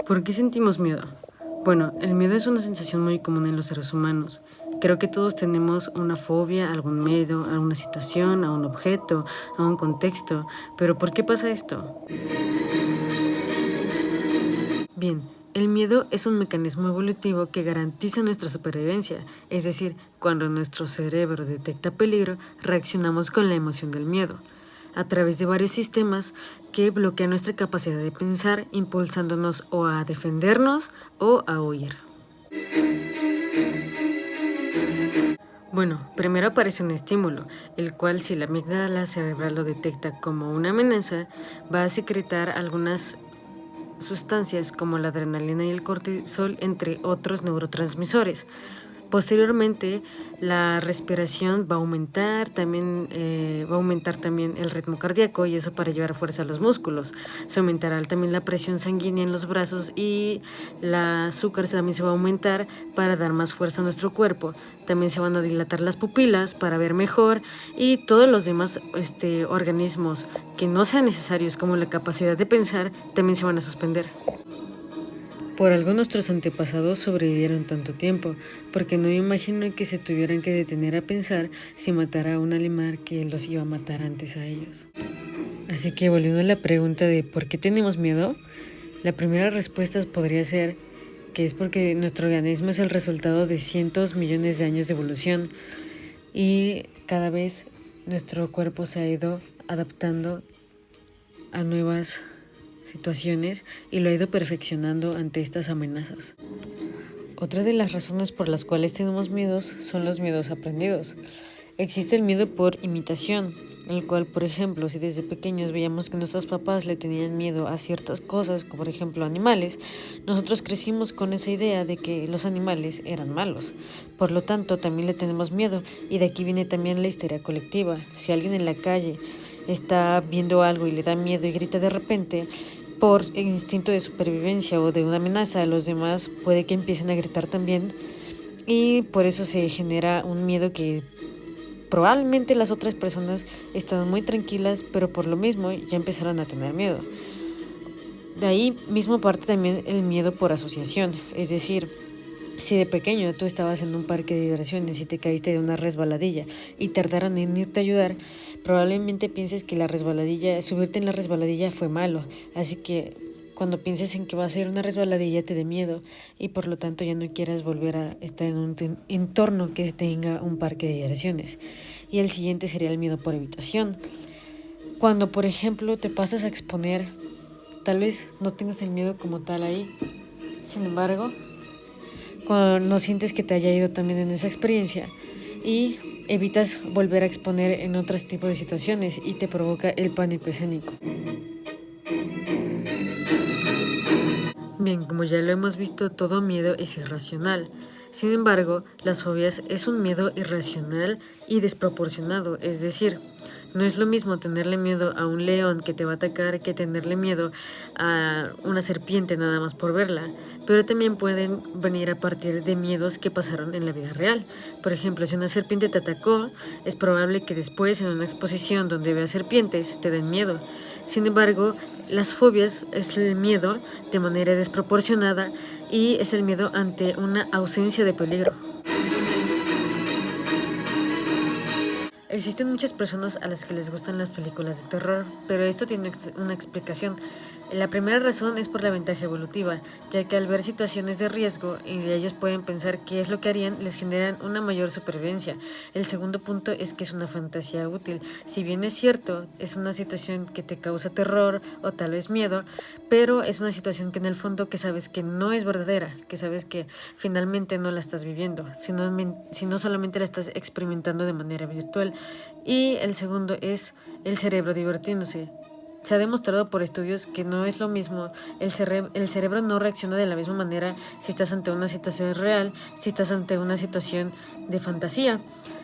¿Por qué sentimos miedo? Bueno, el miedo es una sensación muy común en los seres humanos. Creo que todos tenemos una fobia, algún miedo, a una situación, a un objeto, a un contexto. Pero ¿por qué pasa esto? Bien, el miedo es un mecanismo evolutivo que garantiza nuestra supervivencia, es decir, cuando nuestro cerebro detecta peligro, reaccionamos con la emoción del miedo, a través de varios sistemas que bloquean nuestra capacidad de pensar, impulsándonos o a defendernos o a huir. Bueno, primero aparece un estímulo, el cual si la amígdala cerebral lo detecta como una amenaza, va a secretar algunas sustancias como la adrenalina y el cortisol, entre otros neurotransmisores. Posteriormente, la respiración va a aumentar, también el ritmo cardíaco y eso para llevar fuerza a los músculos. Se aumentará también la presión sanguínea en los brazos y el azúcar también se va a aumentar para dar más fuerza a nuestro cuerpo. También se van a dilatar las pupilas para ver mejor y todos los demás organismos que no sean necesarios como la capacidad de pensar también se van a suspender. Por algo nuestros antepasados sobrevivieron tanto tiempo, porque no me imagino que se tuvieran que detener a pensar si matar a un animal que los iba a matar antes a ellos. Así que volviendo a la pregunta de ¿por qué tenemos miedo? La primera respuesta podría ser que es porque nuestro organismo es el resultado de cientos millones de años de evolución y cada vez nuestro cuerpo se ha ido adaptando a nuevas situaciones y lo ha ido perfeccionando ante estas amenazas. Otra de las razones por las cuales tenemos miedos son los miedos aprendidos. Existe el miedo por imitación, el cual, por ejemplo, si desde pequeños veíamos que nuestros papás le tenían miedo a ciertas cosas, como por ejemplo animales, nosotros crecimos con esa idea de que los animales eran malos. Por lo tanto, también le tenemos miedo y de aquí viene también la histeria colectiva. Si alguien en la calle está viendo algo y le da miedo y grita de repente, por instinto de supervivencia o de una amenaza a los demás, puede que empiecen a gritar también y por eso se genera un miedo que probablemente las otras personas estaban muy tranquilas, pero por lo mismo ya empezaron a tener miedo. De ahí mismo parte también el miedo por asociación, es decir, si de pequeño tú estabas en un parque de diversiones y te caíste de una resbaladilla y tardaron en irte a ayudar, probablemente pienses que subirte en la resbaladilla fue malo, así que cuando pienses en que va a ser una resbaladilla te dé miedo y por lo tanto ya no quieras volver a estar en un entorno que tenga un parque de diversiones. Y el siguiente sería el miedo por evitación. Cuando por ejemplo te pasas a exponer, tal vez no tengas el miedo como tal ahí, sin embargo, cuando no sientes que te haya ido también en esa experiencia y evitas volver a exponer en otros tipos de situaciones y te provoca el pánico escénico. Bien, como ya lo hemos visto, todo miedo es irracional. Sin embargo, las fobias es un miedo irracional y desproporcionado, es decir, no es lo mismo tenerle miedo a un león que te va a atacar que tenerle miedo a una serpiente nada más por verla, pero también pueden venir a partir de miedos que pasaron en la vida real. Por ejemplo, si una serpiente te atacó, es probable que después en una exposición donde veas serpientes te den miedo. Sin embargo, las fobias es el miedo de manera desproporcionada y es el miedo ante una ausencia de peligro. Existen muchas personas a las que les gustan las películas de terror, pero esto tiene una explicación. La primera razón es por la ventaja evolutiva, ya que al ver situaciones de riesgo y ellos pueden pensar qué es lo que harían, les generan una mayor supervivencia. El segundo punto es que es una fantasía útil. Si bien es cierto, es una situación que te causa terror o tal vez miedo, pero es una situación que en el fondo que sabes que no es verdadera, que sabes que finalmente no la estás viviendo, sino solamente la estás experimentando de manera virtual. Y el segundo es el cerebro divirtiéndose. Se ha demostrado por estudios que no es lo mismo, el cerebro no reacciona de la misma manera si estás ante una situación real, si estás ante una situación de fantasía.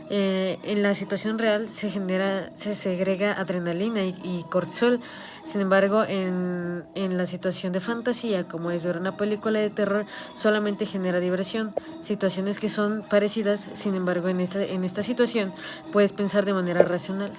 En la situación real se segrega adrenalina y cortisol. Sin embargo, en la situación de fantasía, como es ver una película de terror, solamente genera diversión. Situaciones que son parecidas, sin embargo, en esta situación puedes pensar de manera racional.